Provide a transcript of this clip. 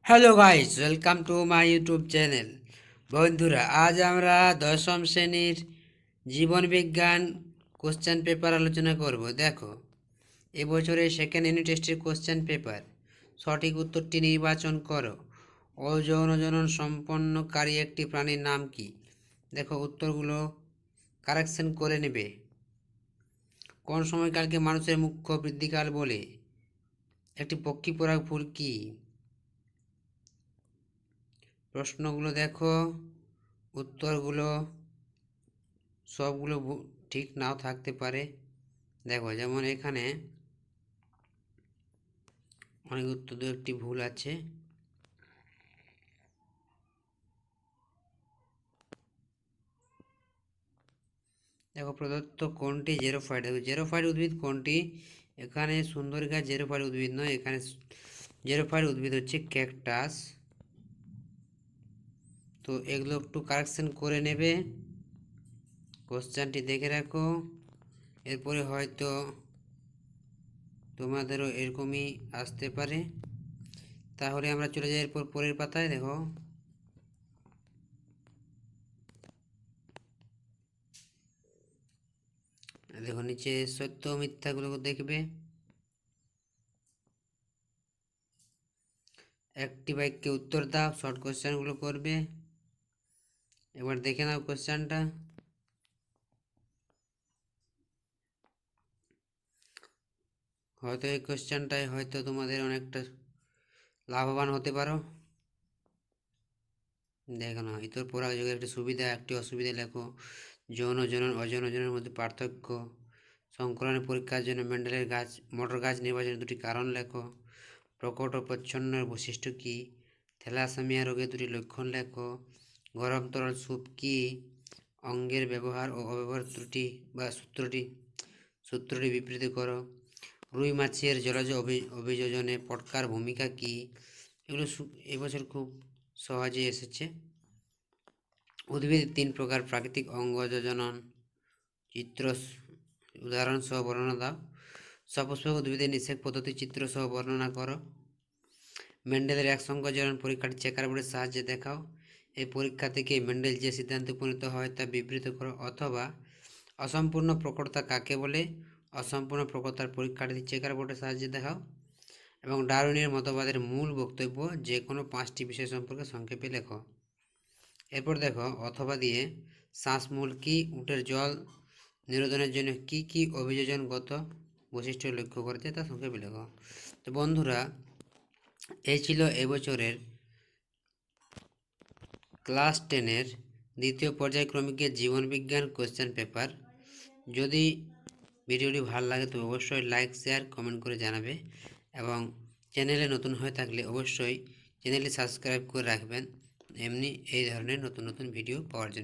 Hello guys, welcome to my YouTube channel. বন্ধুরা, আজ আমরা দশম শ্রেণীর জীবন বিজ্ঞান কোশ্চেন পেপার আলোচনা করব। দেখো, এবছরের সেকেন্ড ইউনিট টেস্টের কোশ্চেন পেপার। সঠিক উত্তরটি নির্বাচন করো। অযৌন জনন সম্পন্নকারী একটি প্রাণীর নাম কি? দেখো, উত্তরগুলো কারেকশন করে নেবে। কোন সময়কালকে মানুষের মুখ্য বৃদ্ধিকাল বলে? একটি পক্ষী পরাগ ফুল কি? প্রশ্নগুলো দেখো, উত্তরগুলো সবগুলো ঠিক নাও থাকতে পারে। দেখো, যেমন এখানে অনেক উত্তর দু একটি ভুল আছে। দেখো, প্রদত্ত কোনটি জেরোফাইট? দেখো, জেরোফাইট উদ্ভিদ কোনটি? এখানে সুন্দরী গাছ জেরোফাইট উদ্ভিদ নয়, এখানে জেরোফাইট উদ্ভিদ হচ্ছে ক্যাকটাস। তো এগুলো একটু কারেকশন করে নেবে, কোশ্চেনটি দেখে রাখো। এরপরে হয়তো তোমাদেরও এরকমই আসতে পারে। তাহলে আমরা চলে যাই এরপর পরের পাতায়। দেখো, দেখো নিচে সত্য ও মিথ্যাগুলো দেখবে। একটি বাক্যে উত্তর দাও, শর্ট কোশ্চেনগুলো করবে। এবার দেখে নাও কোশ্চেনটা। হয়তো এই কোশ্চেনটাই হয়তো তোমাদের অনেকটা লাভবান হতে পারো। দেখো না, ইতর পরাগযোগের একটি সুবিধা একটি অসুবিধা লেখো। যৌন জনন অযৌন জননের মধ্যে পার্থক্য। সংকলনের পরীক্ষার জন্য মেন্ডেলের গাছ মটর গাছ নির্বাচনের দুটি কারণ লেখো। প্রকট ও প্রচ্ছন্নের বৈশিষ্ট্য কী? থ্যালাসেমিয়া রোগের দুটি লক্ষণ লেখো। গরম তরল স্যুপ কী? অঙ্গের ব্যবহার ও অব্যবহার ত্রুটি বা সূত্রটি বিবৃত করো। রুই মাছের জলজ অভিযোজনে পটকার ভূমিকা কী? এগুলো এবছর খুব সহজেই এসেছে। উদ্ভিদের 3 প্রকার প্রাকৃতিক অঙ্গজনন চিত্র উদাহরণ সহ বর্ণনা দাও। সপুষ্পক উদ্ভিদের নিষেক পদ্ধতি চিত্র সহ বর্ণনা করো। মেন্ডেলের এক সংকরজনন পরীক্ষাটি চেকার বোর্ডের সাহায্যে দেখাও। এই পরীক্ষা থেকে মেন্ডেল যে সিদ্ধান্তে উপনীত হয় তা বিবৃত করো। অথবা অসম্পূর্ণ প্রকটতা কাকে বলে? অসম্পূর্ণ প্রকটতার পরীক্ষাটি চেকার বোর্ডের সাহায্যে দেখাও। এবং ডারউইনের মতবাদের মূল বক্তব্য যে কোনো 5টি বিষয় সম্পর্কে সংক্ষেপে লেখো। এরপর দেখো, অথবা দিয়ে শ্বাসমূল কি? উটের জল নিরোধনের জন্য কি কি অভিযোজনগত বৈশিষ্ট্য লক্ষ্য করেছে তা সংক্ষেপে লেখো। তো বন্ধুরা, এই ছিল এবছরের ক্লাস 10-এর দ্বিতীয় পর্যায়ক্রমিকের জীবনবিজ্ঞান কোশ্চেন পেপার। যদি ভিডিওটি ভালো লাগে তো অবশ্যই লাইক শেয়ার কমেন্ট করে জানাবে, এবং চ্যানেলে নতুন হয়ে থাকলে অবশ্যই চ্যানেলটি সাবস্ক্রাইব করে রাখবেন এমনি এই ধরনের নতুন নতুন ভিডিও পাওয়ার জন্য।